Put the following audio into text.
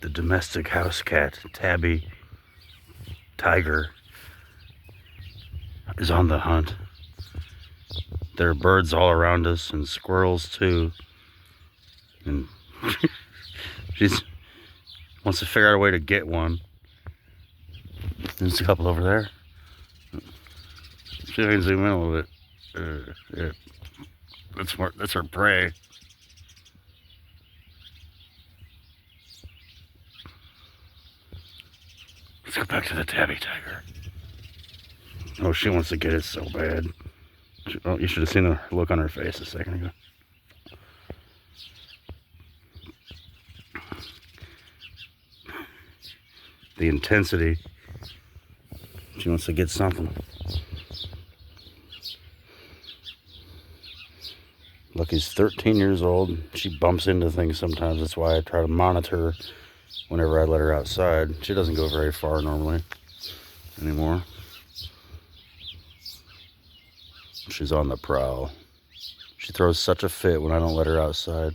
The domestic house cat, tabby tiger, is on the hunt. There are birds all around us and squirrels too. And she wants to figure out a way to get one. There's a couple over there. See if I can zoom in a little bit. Yeah. That's her prey. Let's go back to the tabby tiger. Oh, she wants to get it so bad. Oh, you should have seen the look on her face a second ago. The intensity. She wants to get something. Lucky's 13 years old. She bumps into things sometimes. That's why I try to monitor her whenever I let her outside. She doesn't go very far normally anymore. She's on the prowl. She throws such a fit when I don't let her outside.